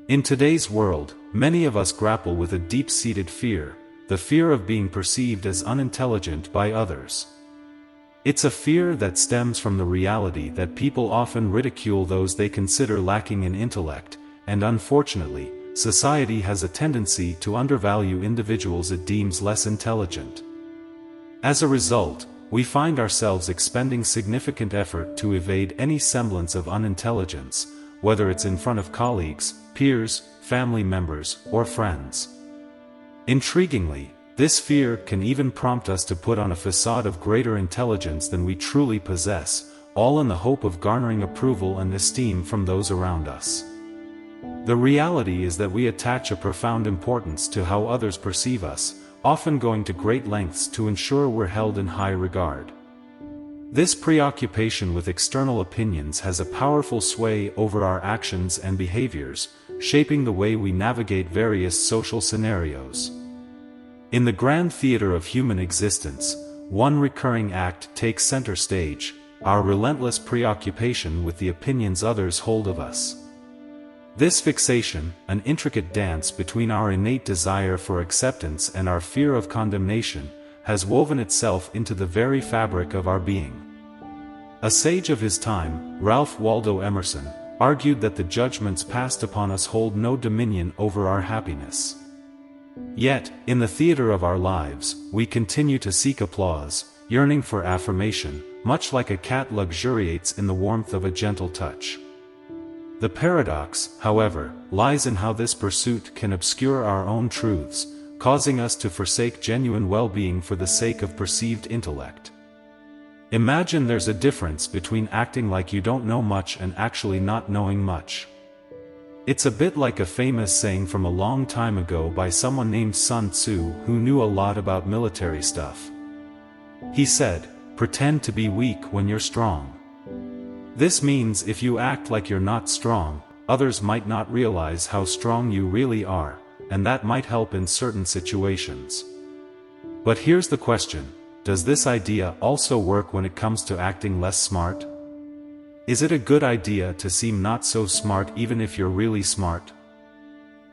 In today's world, many of us grapple with a deep-seated fear, the fear of being perceived as unintelligent by others. It's a fear that stems from the reality that people often ridicule those they consider lacking in intellect, and unfortunately, society has a tendency to undervalue individuals it deems less intelligent. As a result, we find ourselves expending significant effort to evade any semblance of unintelligence, whether it's in front of colleagues, peers, family members, or friends. Intriguingly, this fear can even prompt us to put on a facade of greater intelligence than we truly possess, all in the hope of garnering approval and esteem from those around us. The reality is that we attach a profound importance to how others perceive us, often going to great lengths to ensure we're held in high regard. This preoccupation with external opinions has a powerful sway over our actions and behaviors, shaping the way we navigate various social scenarios. In the grand theater of human existence, one recurring act takes center stage: our relentless preoccupation with the opinions others hold of us. This fixation, an intricate dance between our innate desire for acceptance and our fear of condemnation, has woven itself into the very fabric of our being. A sage of his time, Ralph Waldo Emerson, argued that the judgments passed upon us hold no dominion over our happiness. Yet, in the theater of our lives, we continue to seek applause, yearning for affirmation, much like a cat luxuriates in the warmth of a gentle touch. The paradox, however, lies in how this pursuit can obscure our own truths, causing us to forsake genuine well-being for the sake of perceived intellect. Imagine there's a difference between acting like you don't know much and actually not knowing much. It's a bit like a famous saying from a long time ago by someone named Sun Tzu, who knew a lot about military stuff. He said, "Pretend to be weak when you're strong." This means if you act like you're not strong, others might not realize how strong you really are, and that might help in certain situations. But here's the question: does this idea also work when it comes to acting less smart? Is it a good idea to seem not so smart even if you're really smart?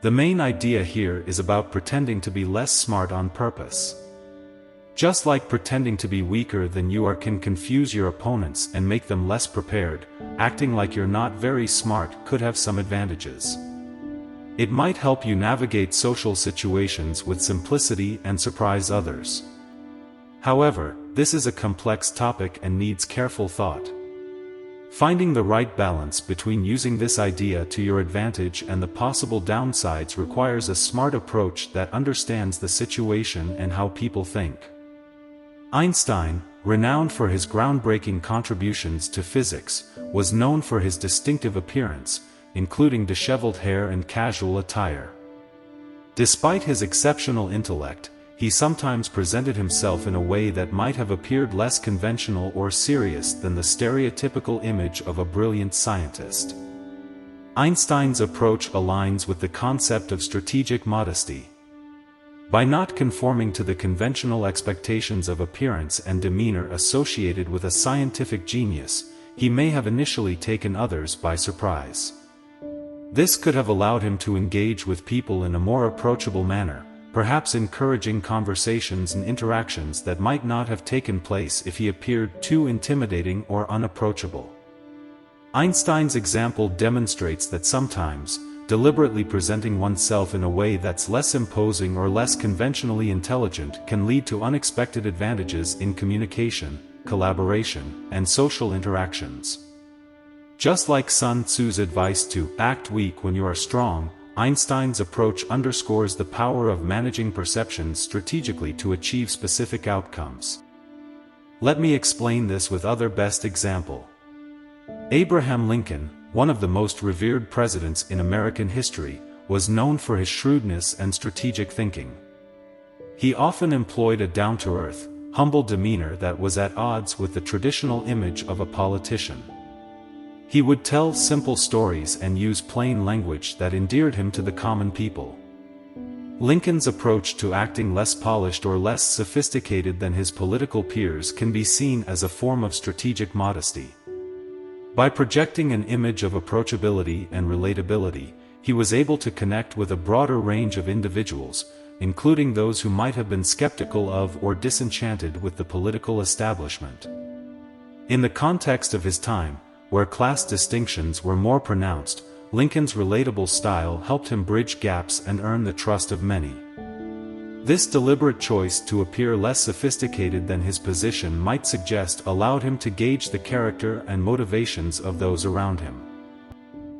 The main idea here is about pretending to be less smart on purpose. Just like pretending to be weaker than you are can confuse your opponents and make them less prepared, acting like you're not very smart could have some advantages. It might help you navigate social situations with simplicity and surprise others. However, this is a complex topic and needs careful thought. Finding the right balance between using this idea to your advantage and the possible downsides requires a smart approach that understands the situation and how people think. Einstein, renowned for his groundbreaking contributions to physics, was known for his distinctive appearance, including disheveled hair and casual attire. Despite his exceptional intellect, he sometimes presented himself in a way that might have appeared less conventional or serious than the stereotypical image of a brilliant scientist. Einstein's approach aligns with the concept of strategic modesty. By not conforming to the conventional expectations of appearance and demeanor associated with a scientific genius, he may have initially taken others by surprise. This could have allowed him to engage with people in a more approachable manner, perhaps encouraging conversations and interactions that might not have taken place if he appeared too intimidating or unapproachable. Einstein's example demonstrates that sometimes, deliberately presenting oneself in a way that's less imposing or less conventionally intelligent can lead to unexpected advantages in communication, collaboration, and social interactions. Just like Sun Tzu's advice to act weak when you are strong, Einstein's approach underscores the power of managing perceptions strategically to achieve specific outcomes. Let me explain this with another best example. Abraham Lincoln, one of the most revered presidents in American history, was known for his shrewdness and strategic thinking. He often employed a down-to-earth, humble demeanor that was at odds with the traditional image of a politician. He would tell simple stories and use plain language that endeared him to the common people. Lincoln's approach to acting less polished or less sophisticated than his political peers can be seen as a form of strategic modesty. By projecting an image of approachability and relatability, he was able to connect with a broader range of individuals, including those who might have been skeptical of or disenchanted with the political establishment. In the context of his time, where class distinctions were more pronounced, Lincoln's relatable style helped him bridge gaps and earn the trust of many. This deliberate choice to appear less sophisticated than his position might suggest allowed him to gauge the character and motivations of those around him.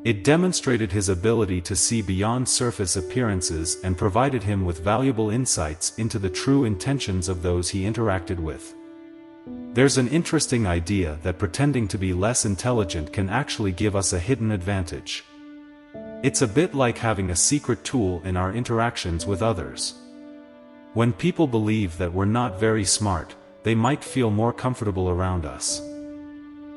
It demonstrated his ability to see beyond surface appearances and provided him with valuable insights into the true intentions of those he interacted with. There's an interesting idea that pretending to be less intelligent can actually give us a hidden advantage. It's a bit like having a secret tool in our interactions with others. When people believe that we're not very smart, they might feel more comfortable around us.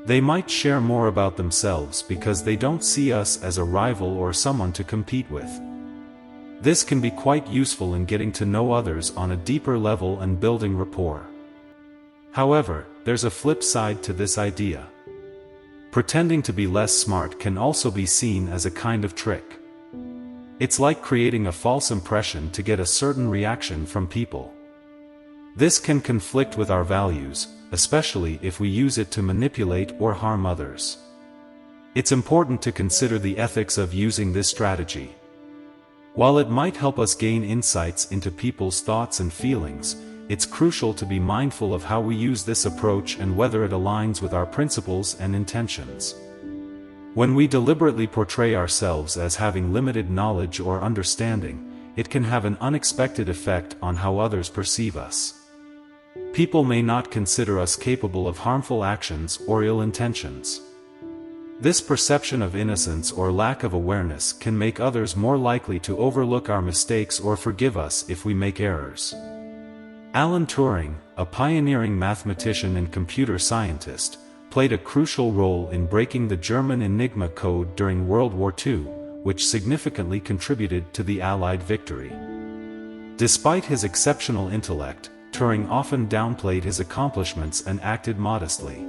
They might share more about themselves because they don't see us as a rival or someone to compete with. This can be quite useful in getting to know others on a deeper level and building rapport. However, there's a flip side to this idea. Pretending to be less smart can also be seen as a kind of trick. It's like creating a false impression to get a certain reaction from people. This can conflict with our values, especially if we use it to manipulate or harm others. It's important to consider the ethics of using this strategy. While it might help us gain insights into people's thoughts and feelings, it's crucial to be mindful of how we use this approach and whether it aligns with our principles and intentions. When we deliberately portray ourselves as having limited knowledge or understanding, it can have an unexpected effect on how others perceive us. People may not consider us capable of harmful actions or ill intentions. This perception of innocence or lack of awareness can make others more likely to overlook our mistakes or forgive us if we make errors. Alan Turing, a pioneering mathematician and computer scientist, played a crucial role in breaking the German Enigma code during World War II, which significantly contributed to the Allied victory. Despite his exceptional intellect, Turing often downplayed his accomplishments and acted modestly.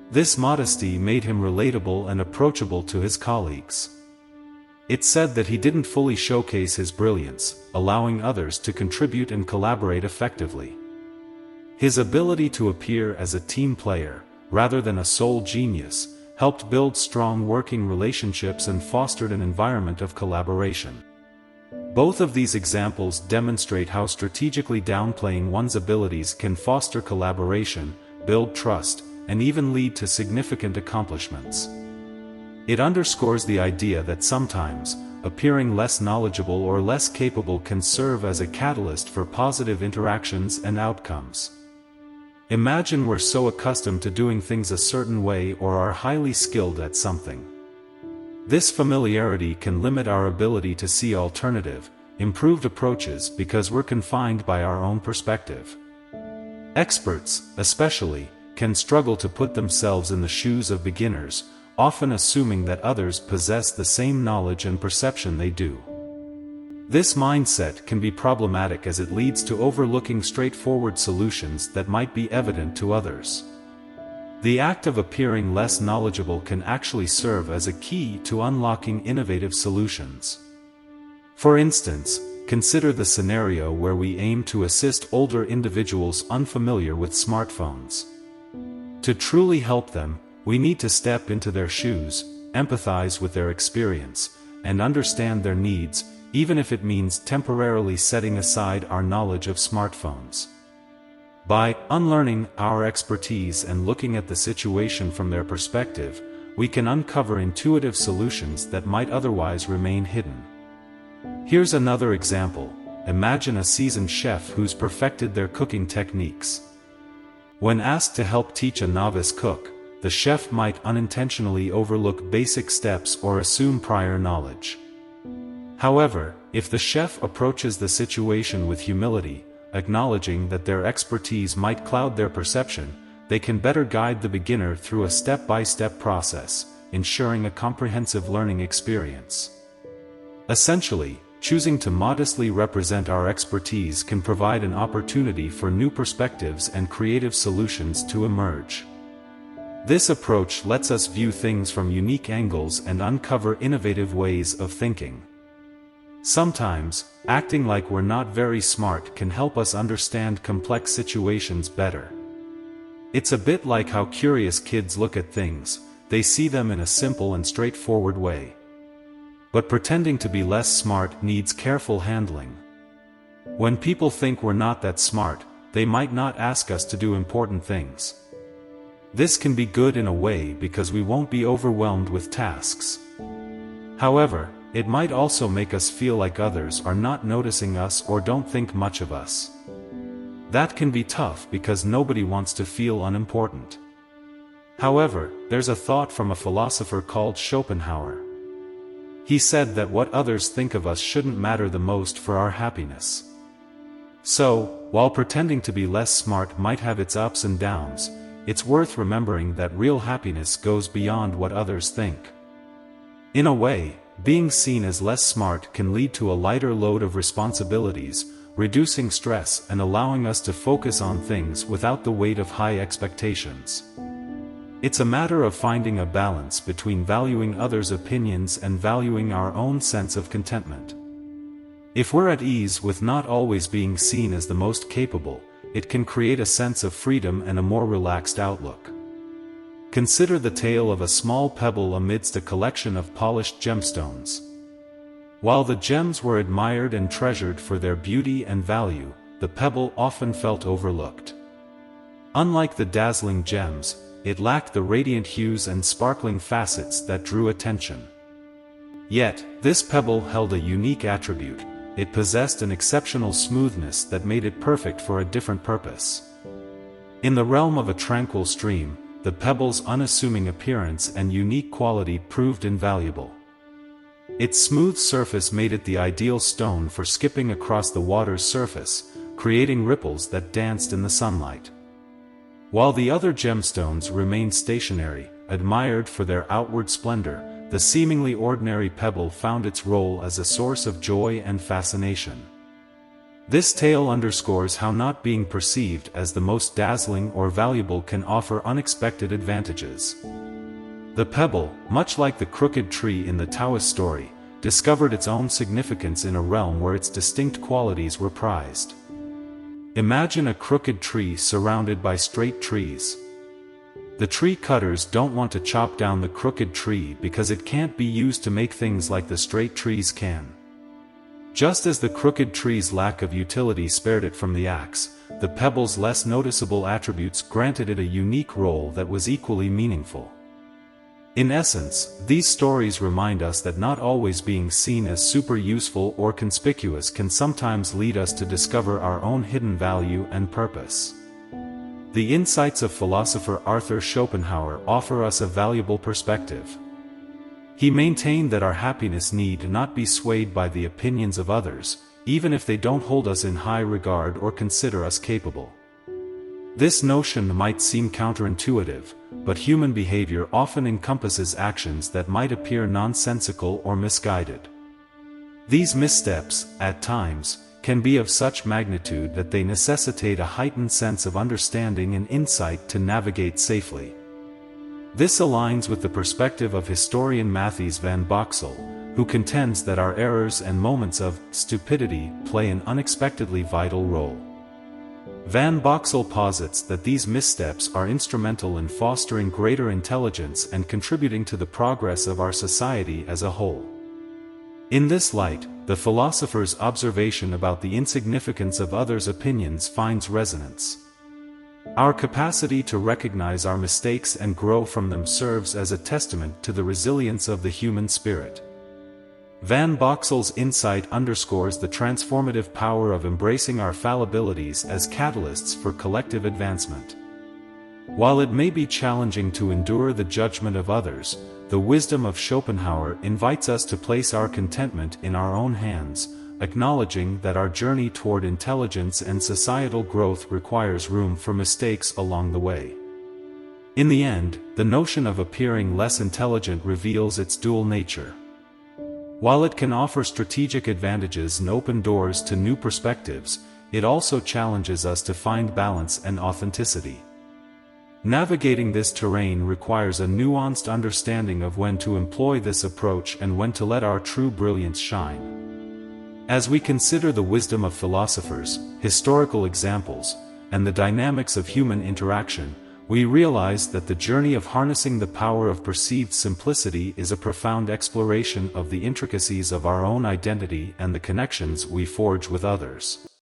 This modesty made him relatable and approachable to his colleagues. It's said that he didn't fully showcase his brilliance, allowing others to contribute and collaborate effectively. His ability to appear as a team player, rather than a sole genius, helped build strong working relationships and fostered an environment of collaboration. Both of these examples demonstrate how strategically downplaying one's abilities can foster collaboration, build trust, and even lead to significant accomplishments. It underscores the idea that sometimes, appearing less knowledgeable or less capable can serve as a catalyst for positive interactions and outcomes. Imagine we're so accustomed to doing things a certain way or are highly skilled at something. This familiarity can limit our ability to see alternative, improved approaches because we're confined by our own perspective. Experts, especially, can struggle to put themselves in the shoes of beginners, often assuming that others possess the same knowledge and perception they do. This mindset can be problematic as it leads to overlooking straightforward solutions that might be evident to others. The act of appearing less knowledgeable can actually serve as a key to unlocking innovative solutions. For instance, consider the scenario where we aim to assist older individuals unfamiliar with smartphones. To truly help them, we need to step into their shoes, empathize with their experience, and understand their needs, even if it means temporarily setting aside our knowledge of smartphones. By unlearning our expertise and looking at the situation from their perspective, we can uncover intuitive solutions that might otherwise remain hidden. Here's another example. Imagine a seasoned chef who's perfected their cooking techniques. When asked to help teach a novice cook, the chef might unintentionally overlook basic steps or assume prior knowledge. However, if the chef approaches the situation with humility, acknowledging that their expertise might cloud their perception, they can better guide the beginner through a step-by-step process, ensuring a comprehensive learning experience. Essentially, choosing to modestly represent our expertise can provide an opportunity for new perspectives and creative solutions to emerge. This approach lets us view things from unique angles and uncover innovative ways of thinking. Sometimes, acting like we're not very smart can help us understand complex situations better. It's a bit like how curious kids look at things. They see them in a simple and straightforward way. But pretending to be less smart needs careful handling. When people think we're not that smart, they might not ask us to do important things. This can be good in a way because we won't be overwhelmed with tasks. However, it might also make us feel like others are not noticing us or don't think much of us. That can be tough because nobody wants to feel unimportant. However, there's a thought from a philosopher called Schopenhauer. He said that what others think of us shouldn't matter the most for our happiness. So, while pretending to be less smart might have its ups and downs, it's worth remembering that real happiness goes beyond what others think. In a way, being seen as less smart can lead to a lighter load of responsibilities, reducing stress and allowing us to focus on things without the weight of high expectations. It's a matter of finding a balance between valuing others' opinions and valuing our own sense of contentment. If we're at ease with not always being seen as the most capable, it can create a sense of freedom and a more relaxed outlook. Consider the tale of a small pebble amidst a collection of polished gemstones. While the gems were admired and treasured for their beauty and value, the pebble often felt overlooked. Unlike the dazzling gems, it lacked the radiant hues and sparkling facets that drew attention. Yet, this pebble held a unique attribute. It possessed an exceptional smoothness that made it perfect for a different purpose. In the realm of a tranquil stream, the pebble's unassuming appearance and unique quality proved invaluable. Its smooth surface made it the ideal stone for skipping across the water's surface, creating ripples that danced in the sunlight. While the other gemstones remained stationary, admired for their outward splendor, the seemingly ordinary pebble found its role as a source of joy and fascination. This tale underscores how not being perceived as the most dazzling or valuable can offer unexpected advantages. The pebble, much like the crooked tree in the Taoist story, discovered its own significance in a realm where its distinct qualities were prized. Imagine a crooked tree surrounded by straight trees. The tree cutters don't want to chop down the crooked tree because it can't be used to make things like the straight trees can. Just as the crooked tree's lack of utility spared it from the axe, the pebble's less noticeable attributes granted it a unique role that was equally meaningful. In essence, these stories remind us that not always being seen as super useful or conspicuous can sometimes lead us to discover our own hidden value and purpose. The insights of philosopher Arthur Schopenhauer offer us a valuable perspective. He maintained that our happiness need not be swayed by the opinions of others, even if they don't hold us in high regard or consider us capable. This notion might seem counterintuitive, but human behavior often encompasses actions that might appear nonsensical or misguided. These missteps, at times, can be of such magnitude that they necessitate a heightened sense of understanding and insight to navigate safely. This aligns with the perspective of historian Matthies van Boxel, who contends that our errors and moments of stupidity play an unexpectedly vital role. Van Boxel posits that these missteps are instrumental in fostering greater intelligence and contributing to the progress of our society as a whole. In this light, the philosopher's observation about the insignificance of others' opinions finds resonance. Our capacity to recognize our mistakes and grow from them serves as a testament to the resilience of the human spirit. Van Boxel's insight underscores the transformative power of embracing our fallibilities as catalysts for collective advancement. While it may be challenging to endure the judgment of others, the wisdom of Schopenhauer invites us to place our contentment in our own hands, acknowledging that our journey toward intelligence and societal growth requires room for mistakes along the way. In the end, the notion of appearing less intelligent reveals its dual nature. While it can offer strategic advantages and open doors to new perspectives, it also challenges us to find balance and authenticity. Navigating this terrain requires a nuanced understanding of when to employ this approach and when to let our true brilliance shine. As we consider the wisdom of philosophers, historical examples, and the dynamics of human interaction, we realize that the journey of harnessing the power of perceived simplicity is a profound exploration of the intricacies of our own identity and the connections we forge with others.